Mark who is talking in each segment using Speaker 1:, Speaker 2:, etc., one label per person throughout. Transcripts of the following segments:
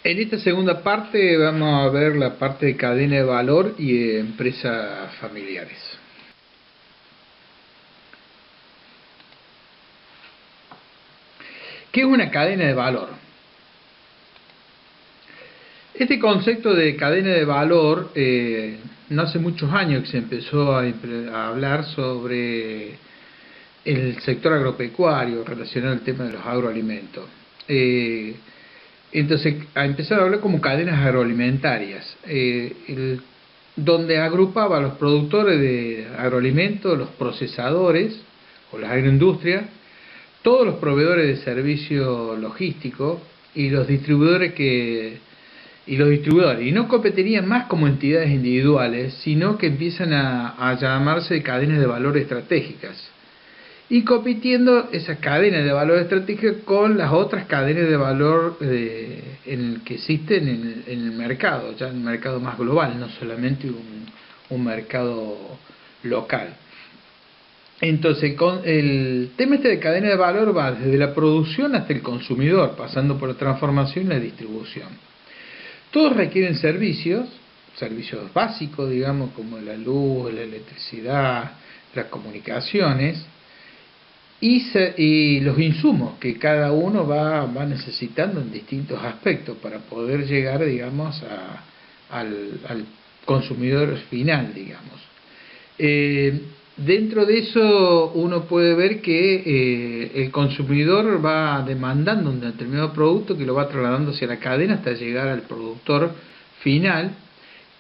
Speaker 1: En esta segunda parte vamos a ver la parte de cadena de valor y empresas familiares. ¿Qué es una cadena de valor? Este concepto de cadena de valor no hace muchos años que se empezó a hablar sobre el sector agropecuario relacionado al tema de los agroalimentos. Entonces, a empezar a hablar como cadenas agroalimentarias, donde agrupaba a los productores de agroalimentos, los procesadores o las agroindustrias, todos los proveedores de servicios logísticos y los distribuidores y no competirían más como entidades individuales, sino que empiezan a llamarse cadenas de valor estratégicas y compitiendo esas cadenas de valor estratégico con las otras cadenas de valor que existen en el mercado, ya en el mercado más global, no solamente un mercado local. Entonces, el tema este de cadena de valor va desde la producción hasta el consumidor, pasando por la transformación y la distribución. Todos requieren servicios básicos, digamos, como la luz, la electricidad, las comunicaciones, y los insumos que cada uno va necesitando en distintos aspectos para poder llegar, digamos, al consumidor final, digamos. Dentro de eso uno puede ver que el consumidor va demandando un determinado producto que lo va trasladando hacia la cadena hasta llegar al productor final.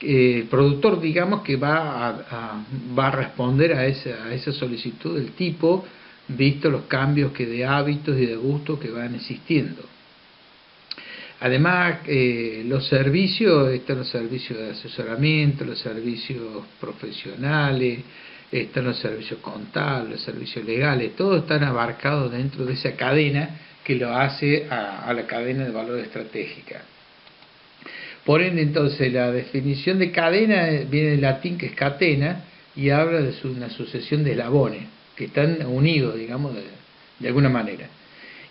Speaker 1: El productor, digamos, que va a responder a esa solicitud del tipo, visto los cambios de hábitos y de gustos que van existiendo. Además, los servicios, están los servicios de asesoramiento, los servicios profesionales, están los servicios contables, los servicios legales, todos están abarcados dentro de esa cadena que lo hace a la cadena de valor estratégica. Por ende, entonces, la definición de cadena viene del latín, que es catena, y habla de una sucesión de eslabones que están unidos, digamos, de alguna manera.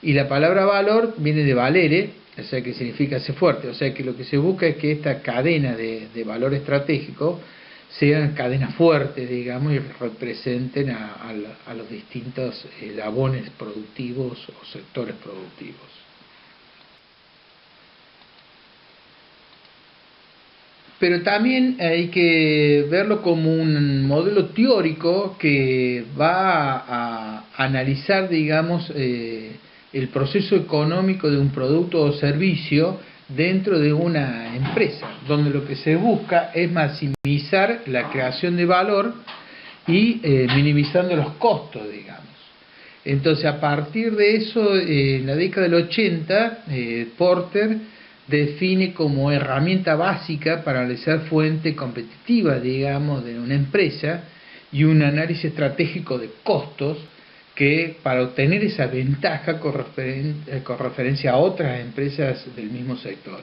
Speaker 1: Y la palabra valor viene de valere, o sea, que significa ser fuerte, o sea, que lo que se busca es que esta cadena de valor estratégico sean cadenas fuertes, digamos, y representen a los distintos eslabones productivos o sectores productivos. Pero también hay que verlo como un modelo teórico que va a analizar, digamos, el proceso económico de un producto o servicio dentro de una empresa, donde lo que se busca es maximizar la creación de valor y minimizando los costos, digamos. Entonces, a partir de eso, en la década del 80, Porter define como herramienta básica para analizar fuente competitiva, digamos, de una empresa y un análisis estratégico de costos que para obtener esa ventaja con referencia a otras empresas del mismo sector.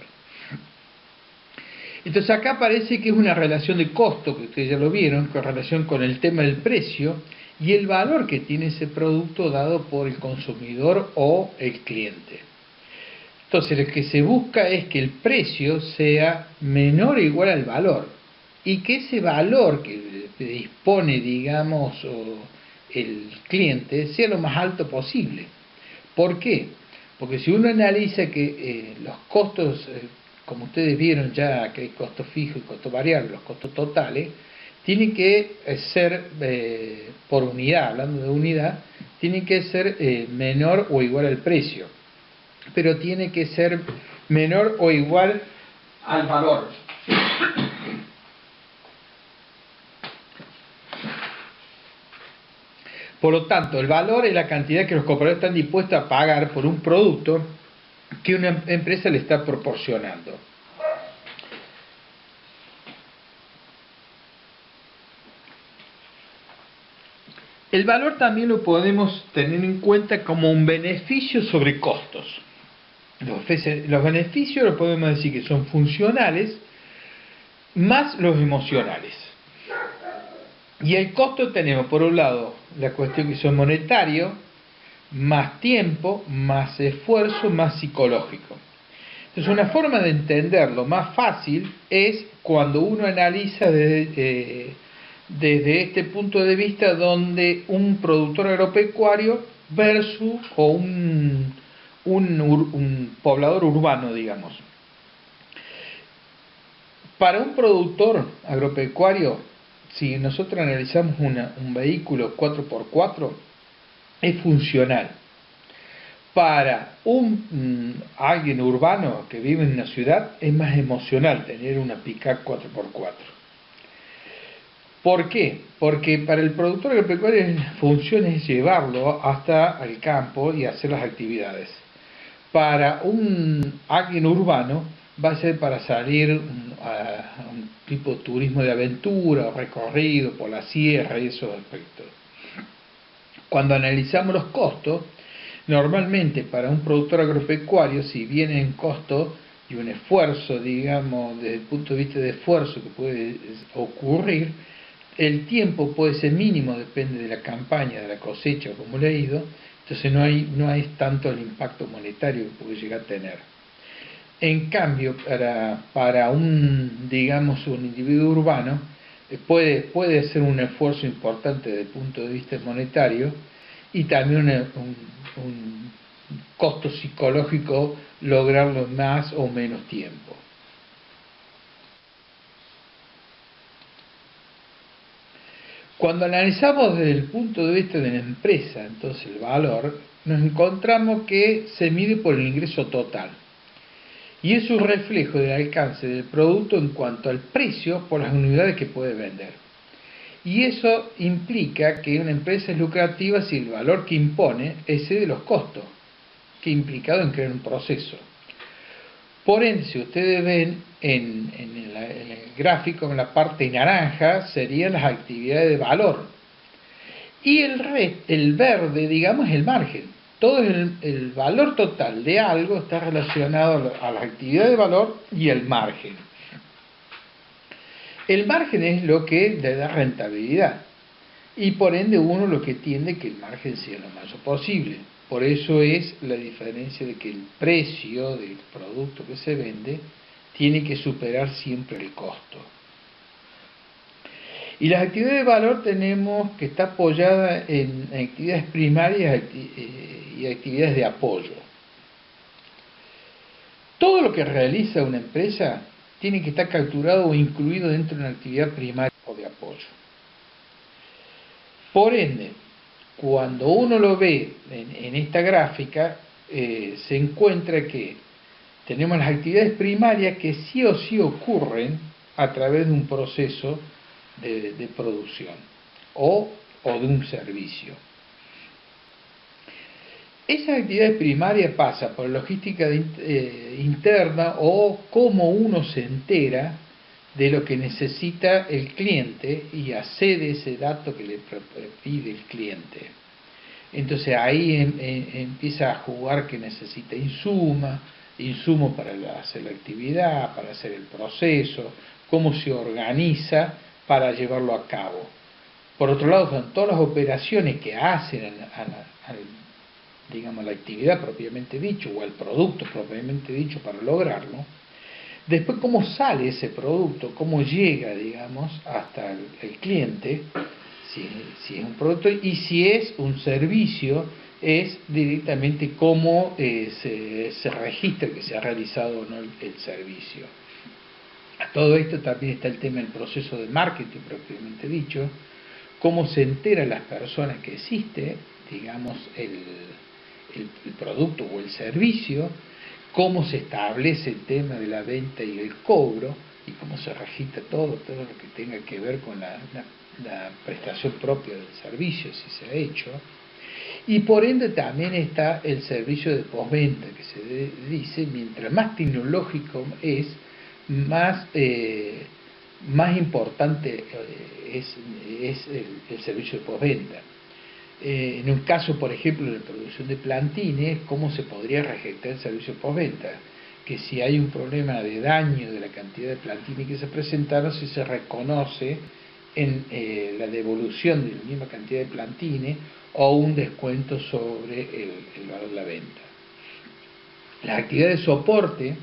Speaker 1: Entonces acá parece que es una relación de costo, que ustedes ya lo vieron, con relación con el tema del precio y el valor que tiene ese producto dado por el consumidor o el cliente. Entonces lo que se busca es que el precio sea menor o igual al valor y que ese valor que dispone, digamos, el cliente sea lo más alto posible. ¿Por qué? Porque si uno analiza que los costos, como ustedes vieron ya que hay costo fijo y costo variable, los costos totales, tienen que ser por unidad, hablando de unidad, tienen que ser menor o igual al precio, pero tiene que ser menor o igual al valor. Por lo tanto, el valor es la cantidad que los compradores están dispuestos a pagar por un producto que una empresa le está proporcionando. El valor también lo podemos tener en cuenta como un beneficio sobre costos. Los beneficios los podemos decir que son funcionales más los emocionales. Y el costo tenemos, por un lado, la cuestión que son monetarios, más tiempo, más esfuerzo, más psicológico. Entonces, una forma de entenderlo más fácil es cuando uno analiza desde este punto de vista donde un productor agropecuario versus o un poblador urbano, digamos. Para un productor agropecuario, si nosotros analizamos un vehículo 4x4, es funcional. Para alguien urbano que vive en una ciudad, es más emocional tener una pick-up 4x4. ¿Por qué? Porque para el productor agropecuario la función es llevarlo hasta el campo y hacer las actividades. Para alguien urbano va a ser para salir a un tipo de turismo de aventura, recorrido por la sierra y esos aspectos. Cuando analizamos los costos, normalmente para un productor agropecuario, si viene en costo y un esfuerzo, digamos, desde el punto de vista de esfuerzo que puede ocurrir, el tiempo puede ser mínimo, depende de la campaña, de la cosecha, como le he ido, entonces no hay tanto el impacto monetario que puede llegar a tener. En cambio, para digamos, un individuo urbano, puede ser un esfuerzo importante desde el punto de vista monetario y también un costo psicológico lograrlo en más o menos tiempo. Cuando analizamos desde el punto de vista de la empresa, entonces el valor, nos encontramos que se mide por el ingreso total. Y es un reflejo del alcance del producto en cuanto al precio por las unidades que puede vender. Y eso implica que una empresa es lucrativa si el valor que impone excede los costos que ha implicado en crear un proceso. Por ende, si ustedes ven en el gráfico, en la parte naranja, serían las actividades de valor. Y el verde, digamos, es el margen. Todo el valor total de algo está relacionado a la actividad de valor y el margen. El margen es lo que le da rentabilidad. Y por ende uno lo que tiende que el margen sea lo mayor posible. Por eso es la diferencia de que el precio del producto que se vende tiene que superar siempre el costo. Y las actividades de valor tenemos que estar apoyadas en actividades primarias y actividades de apoyo. Todo lo que realiza una empresa tiene que estar capturado o incluido dentro de una actividad primaria o de apoyo. Por ende, cuando uno lo ve en esta gráfica, se encuentra que tenemos las actividades primarias que sí o sí ocurren a través de un proceso de producción o de un servicio. Esas actividades primarias pasan por logística interna o cómo uno se entera de lo que necesita el cliente y accede ese dato que le pide el cliente. Entonces ahí empieza a jugar que necesita insumos para hacer la actividad, para hacer el proceso, cómo se organiza para llevarlo a cabo. Por otro lado, son todas las operaciones que hacen digamos, la actividad propiamente dicho o al producto propiamente dicho para lograrlo. Después, cómo sale ese producto, cómo llega, digamos, hasta el cliente, si es un producto, y si es un servicio, es directamente cómo se registra que se ha realizado o no el servicio. A todo esto también está el tema del proceso de marketing propiamente dicho, cómo se enteran las personas que existe, digamos, el producto o el servicio, cómo se establece el tema de la venta y el cobro, y cómo se registra todo lo que tenga que ver con la prestación propia del servicio, si se ha hecho. Y por ende también está el servicio de postventa, que se dice, mientras más tecnológico es, más importante es el servicio de postventa. En un caso, por ejemplo, de producción de plantines, ¿cómo se podría registrar el servicio de postventa? Que si hay un problema de daño de la cantidad de plantines que se presentaron, si se reconoce en la devolución de la misma cantidad de plantines o un descuento sobre el valor de la venta. Las actividades de soporte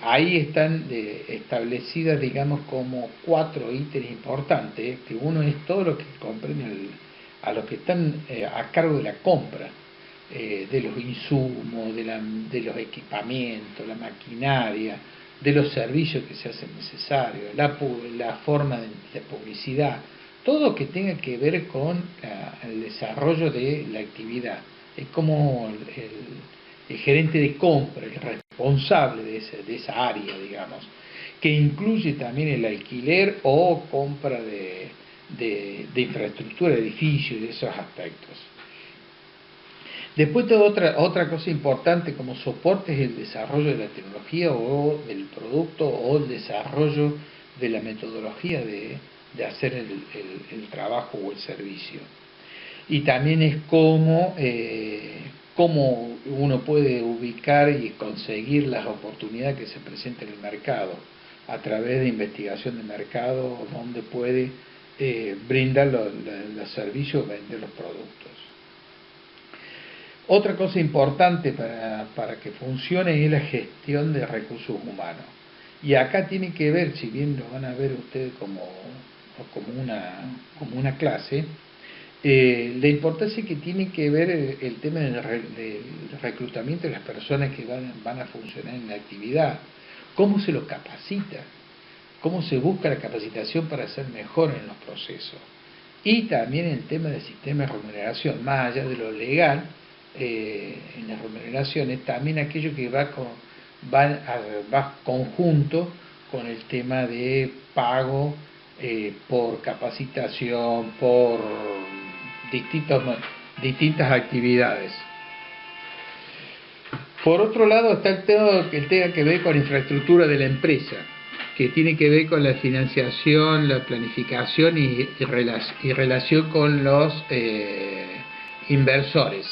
Speaker 1: ahí están establecidas, digamos, como 4 ítems importantes, que uno es todo lo que comprende a los que están a cargo de la compra, de los insumos, de los equipamientos, la maquinaria, de los servicios que se hacen necesarios, la forma de publicidad, todo lo que tenga que ver con el desarrollo de la actividad. Es como el gerente de compra, el responsable de esa área, digamos, que incluye también el alquiler o compra de infraestructura, edificios y de esos aspectos. Después otra cosa importante como soporte es el desarrollo de la tecnología o del producto o el desarrollo de la metodología de hacer el trabajo o el servicio. Y también es cómo uno puede ubicar y conseguir las oportunidades que se presentan en el mercado a través de investigación de mercado, donde puede brindar los servicios o vender los productos. Otra cosa importante para que funcione es la gestión de recursos humanos. Y acá tiene que ver, si bien lo van a ver ustedes como una clase, la importancia que tiene que ver el tema del reclutamiento de las personas que van a funcionar en la actividad, cómo se los capacita, cómo se busca la capacitación para ser mejor en los procesos. Y también el tema del sistema de remuneración, más allá de lo legal, en las remuneraciones, también aquello que va conjunto con el tema de pago por capacitación, por distintas actividades. Por otro lado está el tema que tenga que ver con la infraestructura de la empresa, que tiene que ver con la financiación, la planificación y relación con los inversores.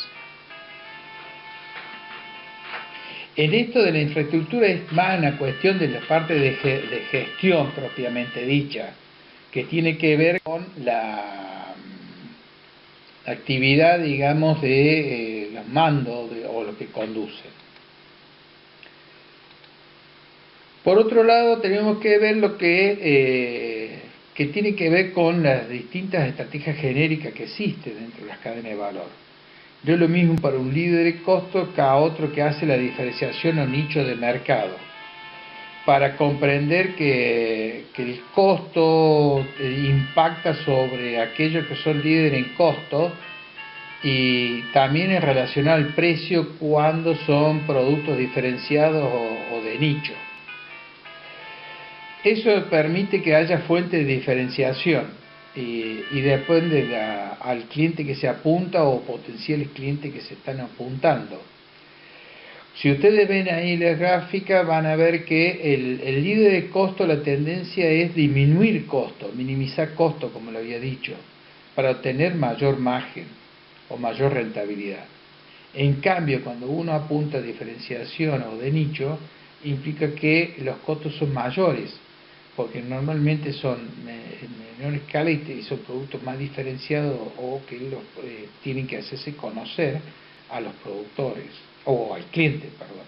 Speaker 1: En esto de la infraestructura es más una cuestión de la parte de gestión propiamente dicha, que tiene que ver con la actividad, digamos, de los mandos o lo que conduce. Por otro lado, tenemos que ver lo que tiene que ver con las distintas estrategias genéricas que existen dentro de las cadenas de valor. No es lo mismo para un líder de costo que a otro que hace la diferenciación o nicho de mercado. Para comprender que el costo impacta sobre aquellos que son líderes en costo y también en relación al precio cuando son productos diferenciados o de nicho. Eso permite que haya fuente de diferenciación y depende al cliente que se apunta o potenciales clientes que se están apuntando. Si ustedes ven ahí la gráfica van a ver que el líder de costo, la tendencia es disminuir costo, minimizar costo, como lo había dicho, para obtener mayor margen o mayor rentabilidad. En cambio, cuando uno apunta a diferenciación o de nicho, implica que los costos son mayores, porque normalmente son en menor escala y son productos más diferenciados o que tienen que hacerse conocer a los productores, o al cliente, perdón.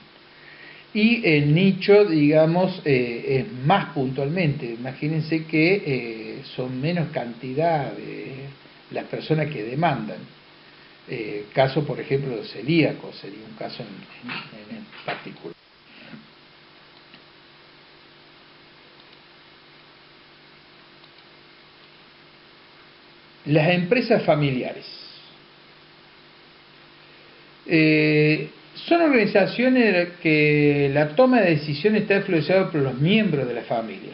Speaker 1: Y el nicho, digamos, es más puntualmente. Imagínense que son menos cantidad de las personas que demandan. Caso, por ejemplo, de celíacos, sería un caso en particular. Las empresas familiares. Son organizaciones que la toma de decisiones está influenciada por los miembros de la familia.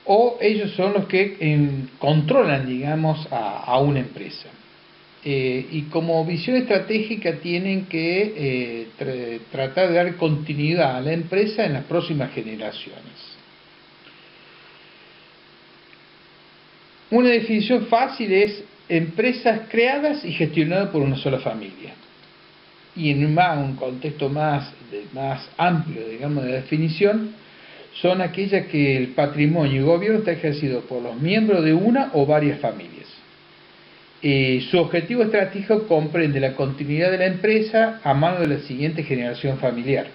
Speaker 1: O ellos son los que controlan, digamos, a una empresa. Y como visión estratégica tienen que tratar de dar continuidad a la empresa en las próximas generaciones. Una definición fácil es empresas creadas y gestionadas por una sola familia. Y en un contexto más amplio, digamos, de definición, son aquellas que el patrimonio y gobierno está ejercido por los miembros de una o varias familias. Su objetivo estratégico comprende la continuidad de la empresa a mano de la siguiente generación familiar.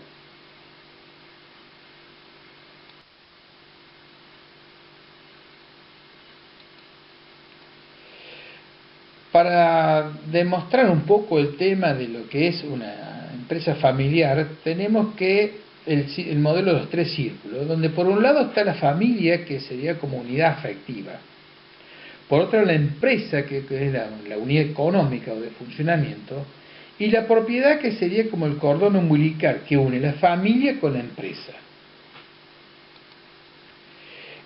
Speaker 1: Para demostrar un poco el tema de lo que es una empresa familiar, tenemos que el modelo de los tres círculos, donde por un lado está la familia, que sería como unidad afectiva. Por otro, la empresa, que es la unidad económica o de funcionamiento, y la propiedad, que sería como el cordón umbilical que une la familia con la empresa.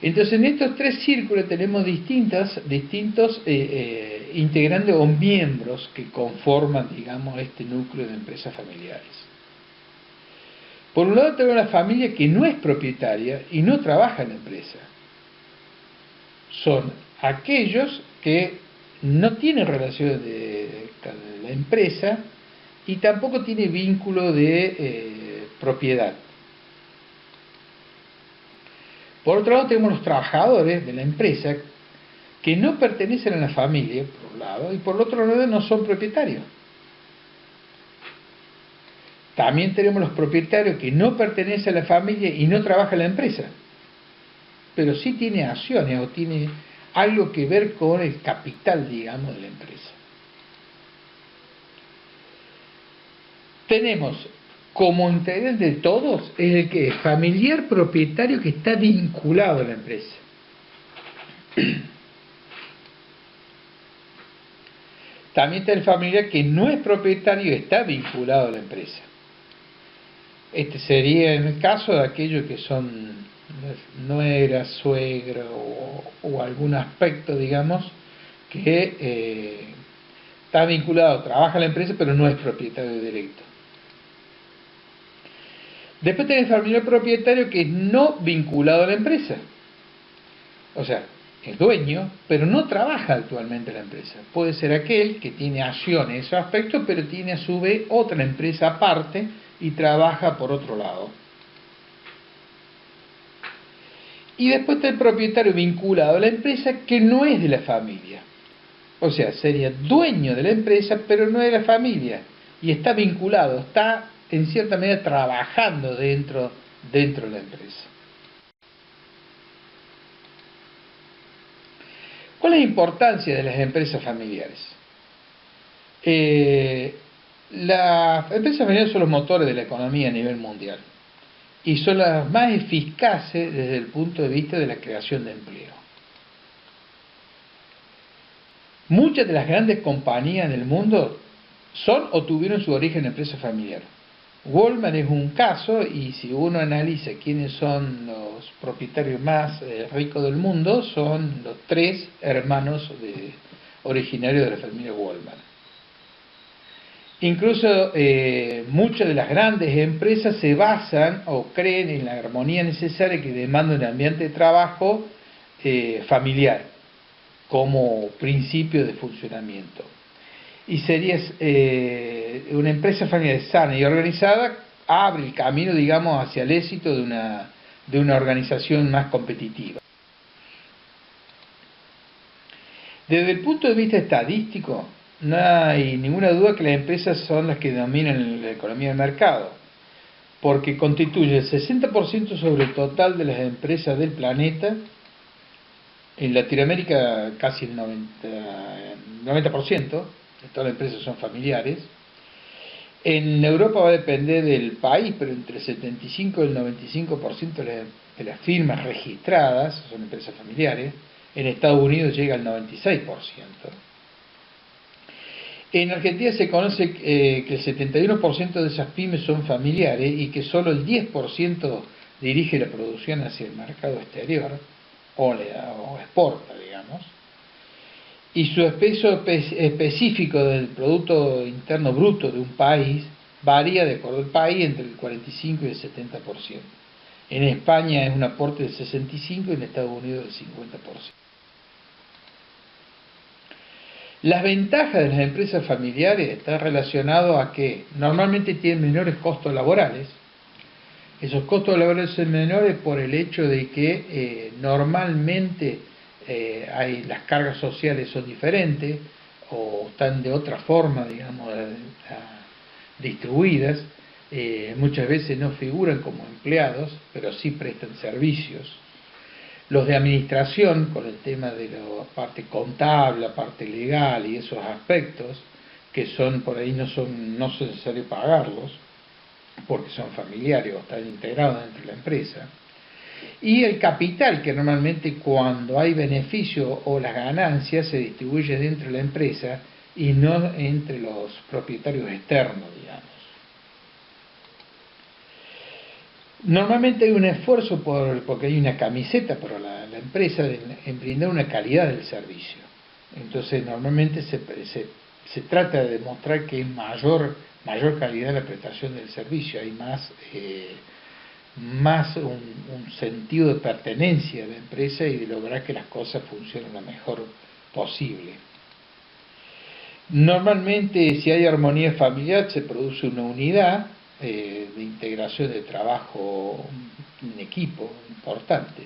Speaker 1: Entonces, en estos tres círculos tenemos distintos integrantes o miembros que conforman, digamos, este núcleo de empresas familiares. Por un lado tenemos la familia que no es propietaria y no trabaja en la empresa. Son aquellos que no tienen relación de la empresa y tampoco tiene vínculo de propiedad. Por otro lado tenemos los trabajadores de la empresa que no pertenecen a la familia, por un lado, y por otro lado no son propietarios. También tenemos los propietarios que no pertenecen a la familia y no trabajan en la empresa, pero sí tiene acciones o tiene algo que ver con el capital, digamos, de la empresa. Tenemos como integrante de todos el que es familiar propietario que está vinculado a la empresa. También está el familiar que no es propietario y está vinculado a la empresa. Este sería en el caso de aquellos que son nuera, suegra o algún aspecto, digamos, que está vinculado, trabaja en la empresa pero no es propietario directo. Después tenés el familiar propietario que es no vinculado a la empresa. O sea, es dueño, pero no trabaja actualmente en la empresa. Puede ser aquel que tiene acciones en ese aspecto, pero tiene a su vez otra empresa aparte y trabaja por otro lado. Y después está el propietario vinculado a la empresa que no es de la familia. O sea, sería dueño de la empresa, pero no de la familia. Y está vinculado, está en cierta medida trabajando dentro de la empresa. ¿Cuál es la importancia de las empresas familiares? Las empresas familiares son los motores de la economía a nivel mundial y son las más eficaces desde el punto de vista de la creación de empleo. Muchas de las grandes compañías del mundo son o tuvieron su origen en empresas familiares. Walmart es un caso, y si uno analiza quiénes son los propietarios más ricos del mundo, son los tres hermanos originarios de la familia Walmart. Incluso muchas de las grandes empresas se basan o creen en la armonía necesaria que demanda un ambiente de trabajo familiar como principio de funcionamiento. Y sería una empresa familiar sana y organizada abre el camino, digamos, hacia el éxito de una organización más competitiva. Desde el punto de vista estadístico, no hay ninguna duda que las empresas son las que dominan la economía del mercado, porque constituye el 60% sobre el total de las empresas del planeta. En Latinoamérica casi el 90%. Todas las empresas son familiares. En Europa va a depender del país, pero entre el 75 y el 95% de las firmas registradas son empresas familiares. En Estados Unidos llega al 96%. En Argentina se conoce que el 71% de esas pymes son familiares y que solo el 10% dirige la producción hacia el mercado exterior o exporta, digamos. Y su peso específico del Producto Interno Bruto de un país varía de acuerdo al país entre el 45 y el 70%. En España es un aporte del 65% y en Estados Unidos del 50%. Las ventajas de las empresas familiares están relacionadas a que normalmente tienen menores costos laborales. Esos costos laborales son menores por el hecho de que normalmente las cargas sociales son diferentes o están de otra forma, digamos, distribuidas, muchas veces no figuran como empleados, pero sí prestan servicios. Los de administración, con el tema de la parte contable, la parte legal y esos aspectos, que son por ahí no es necesario pagarlos, porque son familiares o están integrados dentro de la empresa. Y el capital, que normalmente cuando hay beneficio o las ganancias se distribuye dentro de la empresa y no entre los propietarios externos, digamos. Normalmente hay un esfuerzo porque hay una camiseta para la empresa en brindar una calidad del servicio. Entonces normalmente se trata de demostrar que es mayor calidad la prestación del servicio, hay más un sentido de pertenencia a la empresa y de lograr que las cosas funcionen lo mejor posible. Normalmente, si hay armonía familiar, se produce una unidad de integración de trabajo en equipo importante.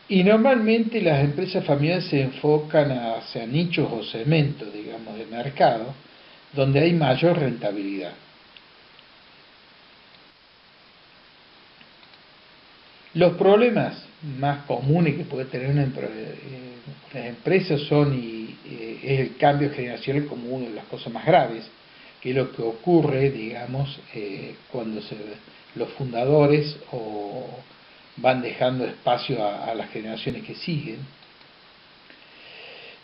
Speaker 1: Y normalmente las empresas familiares se enfocan hacia nichos o segmentos, digamos, de mercado, donde hay mayor rentabilidad. Los problemas más comunes que puede tener las empresas es el cambio generacional como una de las cosas más graves, que es lo que ocurre, digamos, cuando los fundadores van dejando espacio a las generaciones que siguen.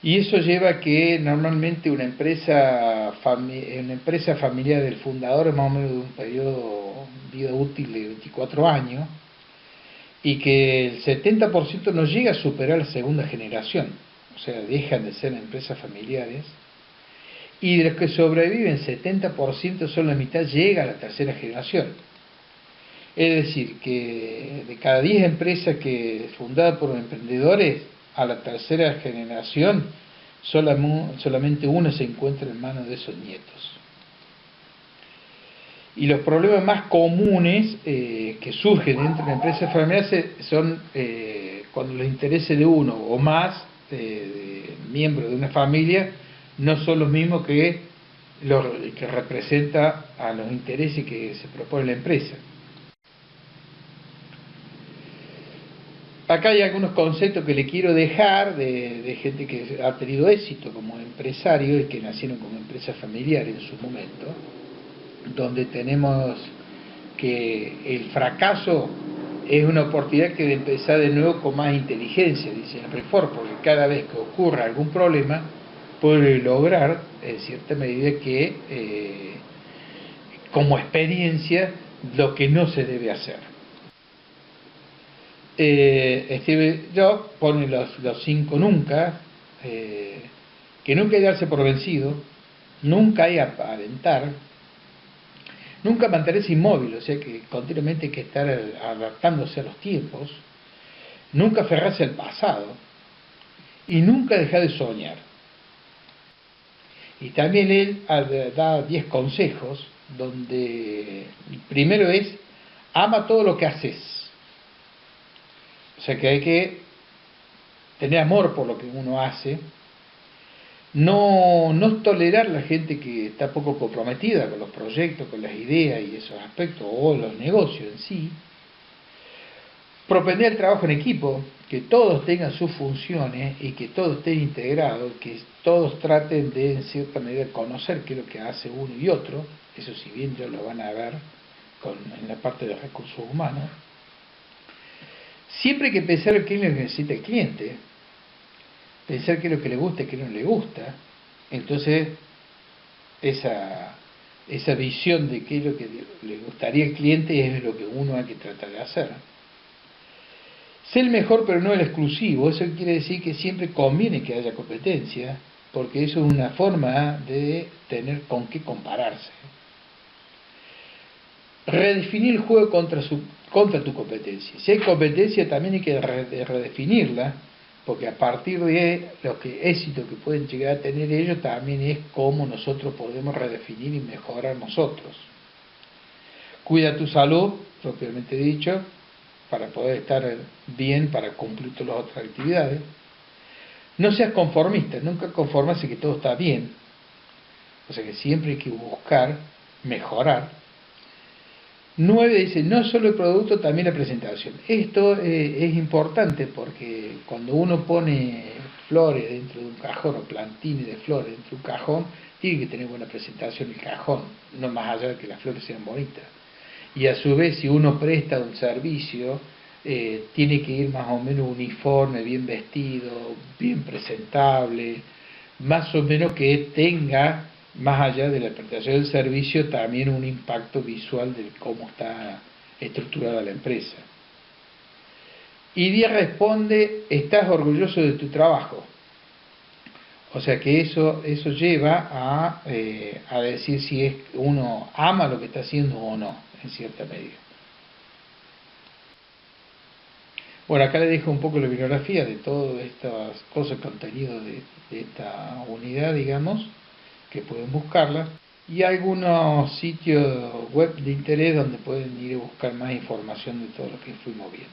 Speaker 1: Y eso lleva a que normalmente una empresa familiar del fundador es más o menos de un periodo de vida útil de 24 años, y que el 70% no llega a superar la segunda generación, o sea, dejan de ser empresas familiares, y de los que sobreviven, 70% son la mitad, llega a la tercera generación. Es decir, que de cada 10 empresas fundadas por emprendedores, a la tercera generación, solamente una se encuentra en manos de esos nietos. Y los problemas más comunes que surgen dentro de la empresa familiar son cuando los intereses de uno o más miembros de una familia no son los mismos que representa a los intereses que se propone la empresa. Acá hay algunos conceptos que le quiero dejar de gente que ha tenido éxito como empresario y que nacieron como empresa familiar en su momento, donde tenemos que el fracaso es una oportunidad que de empezar de nuevo con más inteligencia, dice Henry Ford, porque cada vez que ocurra algún problema puede lograr en cierta medida que como experiencia lo que no se debe hacer. Steve Jobs pone los 5 nunca, que nunca hay que darse por vencido, nunca hay aparentar, nunca mantenerse inmóvil, o sea que continuamente hay que estar adaptándose a los tiempos, nunca aferrarse al pasado y nunca dejar de soñar. Y también él da 10 consejos, donde el primero es: ama todo lo que haces. O sea que hay que tener amor por lo que uno hace, no tolerar la gente que está poco comprometida con los proyectos, con las ideas y esos aspectos, o los negocios en sí. Propender el trabajo en equipo, que todos tengan sus funciones y que todos estén integrados, que todos traten de, en cierta medida, conocer qué es lo que hace uno y otro. Eso, si bien ya lo van a ver en la parte de recursos humanos. Siempre hay que pensar en qué es lo que necesita el cliente, pensar qué es lo que le gusta y qué no le gusta. Entonces, esa visión de qué es lo que le gustaría al cliente es lo que uno hay que tratar de hacer. Ser el mejor pero no el exclusivo, eso quiere decir que siempre conviene que haya competencia, porque eso es una forma de tener con qué compararse. Redefinir el juego contra tu competencia. Si hay competencia también hay que redefinirla, porque a partir de los éxitos que pueden llegar a tener ellos, también es cómo nosotros podemos redefinir y mejorar nosotros. Cuida tu salud, propiamente dicho, para poder estar bien, para cumplir todas las otras actividades. No seas conformista, nunca conformarse que todo está bien. O sea que siempre hay que buscar mejorar. 9 dice, no solo el producto, también la presentación. Esto es importante porque cuando uno pone flores dentro de un cajón o plantines de flores dentro de un cajón, tiene que tener buena presentación el cajón, no más allá de que las flores sean bonitas. Y a su vez, si uno presta un servicio, tiene que ir más o menos uniforme, bien vestido, bien presentable, más o menos que tenga, más allá de la prestación del servicio, también un impacto visual de cómo está estructurada la empresa. Y 10 responde, estás orgulloso de tu trabajo. O sea que eso lleva a decir si es uno ama lo que está haciendo o no, en cierta medida. Bueno, acá le dejo un poco la bibliografía de todas estas cosas, contenido de esta unidad, digamos, que pueden buscarla, y algunos sitios web de interés donde pueden ir a buscar más información de todo lo que fuimos viendo.